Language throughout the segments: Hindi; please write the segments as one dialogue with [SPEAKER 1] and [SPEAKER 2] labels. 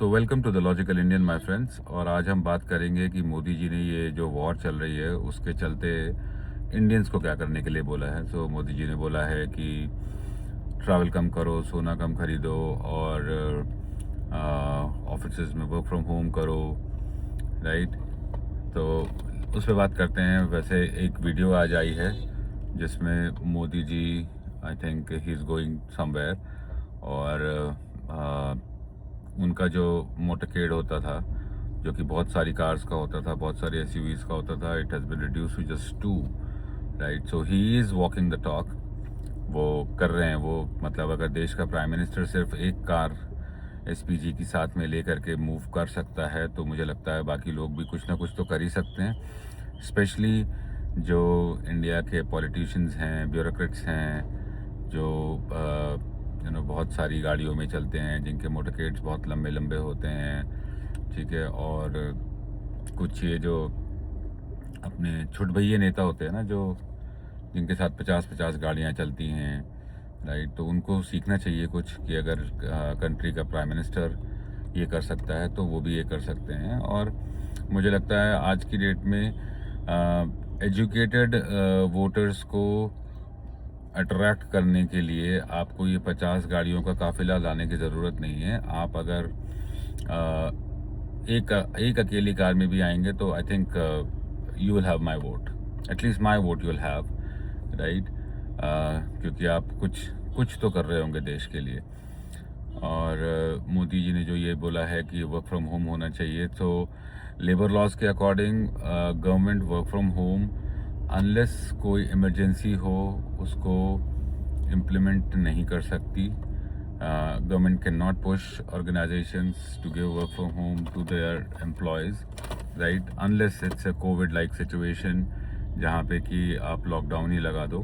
[SPEAKER 1] So welcome to the Logical Indian my friends. और आज हम बात करेंगे कि मोदी जी ने ये जो वॉर चल रही है उसके चलते इंडियंस को क्या करने के लिए बोला है। सो मोदी जी ने बोला है कि ट्रैवल कम करो, सोना कम खरीदो और ऑफिस में वर्क फ्रॉम होम करो, राइट। तो उस पर बात करते हैं। वैसे एक वीडियो आज आई है जिसमें Modi ji, I think he is going somewhere, और उनका जो मोटरकेड होता था जो कि बहुत सारी कार्स का होता था, बहुत सारी एसयूवीज का होता था, it has been reduce to just two, right. So he is walking the talk. वो कर रहे हैं वो, मतलब अगर देश का प्राइम मिनिस्टर सिर्फ एक कार एसपीजी की साथ में लेकर के मूव कर सकता है तो मुझे लगता है बाकी लोग भी कुछ ना कुछ तो कर ही सकते हैं। स्पेशली जो इंडिया के पॉलिटिशियंस हैं, ब्यूरोक्रेट्स हैं, जो बहुत सारी गाड़ियों में चलते हैं, जिनके मोटरकेड्स बहुत लंबे लंबे होते हैं, ठीक है। और कुछ ये जो अपने छुटभइये नेता होते हैं ना, जो जिनके साथ 50-50 गाड़ियाँ चलती हैं, राइट। तो उनको सीखना चाहिए कुछ कि अगर कंट्री का प्राइम मिनिस्टर ये कर सकता है तो वो भी ये कर सकते हैं। और मुझे लगता है आज की डेट में एजुकेटेड वोटर्स को अट्रैक्ट करने के लिए आपको ये 50 गाड़ियों का काफिला लाने की ज़रूरत नहीं है। आप अगर एक अकेली कार में भी आएंगे तो I think you will have my vote, at least my vote you will have, right. क्योंकि आप कुछ तो कर रहे होंगे देश के लिए। और मोदी जी ने जो ये बोला है कि वर्क फ्रॉम होम होना चाहिए, तो लेबर लॉज के according government work from home unless कोई इमरजेंसी हो उसको इम्प्लीमेंट नहीं कर सकती। Government can not push organisations to give work from home to their employees, right, unless it's a COVID like situation जहाँ पे कि आप लॉकडाउन ही लगा दो,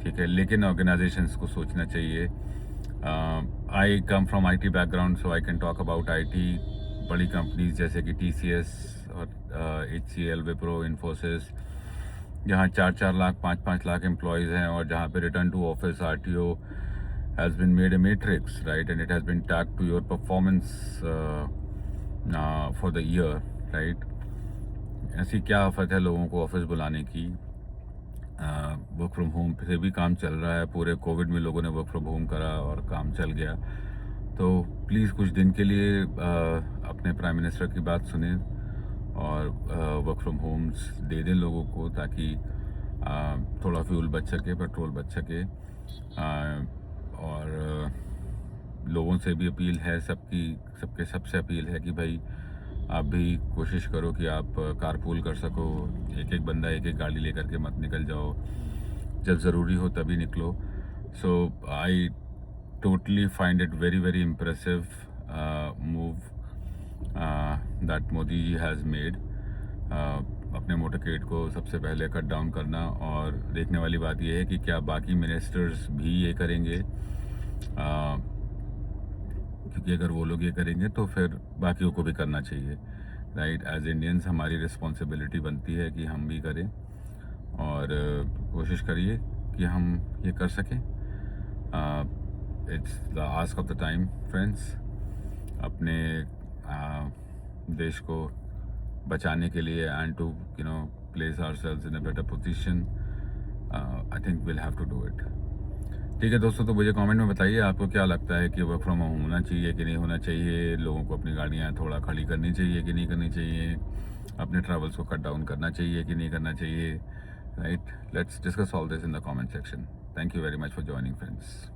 [SPEAKER 1] ठीक है। लेकिन ऑर्गेनाइजेशंस को सोचना चाहिए। I come from IT background, so I can talk about IT. बड़ी कंपनीज जैसे कि टीसीएस और एचसीएल, विप्रो, इन्फोसिस, जहाँ 4-4 लाख 5-5 लाख एम्प्लॉयज़ हैं, और जहाँ पे return to office RTO has been made a matrix, right, and it has been tagged to your performance for the year, right. ऐसी क्या आफत है लोगों को ऑफिस बुलाने की। वर्क फ्रॉम होम से भी काम चल रहा है। पूरे कोविड में लोगों ने वर्क फ्रॉम होम करा और काम चल गया। तो प्लीज़ कुछ दिन के लिए अपने प्राइम मिनिस्टर की बात सुने और वर्क फ्रॉम होम्स दे दें लोगों को, ताकि थोड़ा फ्यूल बच सके, पेट्रोल बच सके। और लोगों से भी अपील है, सबसे अपील है कि भाई आप भी कोशिश करो कि आप कारपूल कर सको। एक एक बंदा एक एक गाड़ी लेकर के मत निकल जाओ, जब ज़रूरी हो तभी निकलो। So I totally find it very very impressive move that Modi ji has made. अपने मोटरकेड को सबसे पहले कट डाउन करना, और देखने वाली बात यह है कि क्या बाकी मिनिस्टर्स भी ये करेंगे, क्योंकि अगर वो लोग ये करेंगे तो फिर बाकियों को भी करना चाहिए, राइट। एज इंडियंस हमारी रिस्पॉन्सिबिलिटी बनती है कि हम भी करें, और कोशिश करिए कि हम ये कर सकें। It's the ask of the time friends. अपने देश को बचाने के लिए and to place ourselves in a better position, I think will have to do it. ठीक है दोस्तों, तो मुझे कमेंट में बताइए आपको क्या लगता है कि वर्क फ्रॉम होम होना चाहिए कि नहीं होना चाहिए। लोगों को अपनी गाड़ियाँ थोड़ा खड़ी करनी चाहिए कि नहीं करनी चाहिए। अपने ट्रैवल्स को कट डाउन करना चाहिए कि नहीं करना चाहिए, right. Let's discuss all this in the comment section. Thank you very much for joining friends.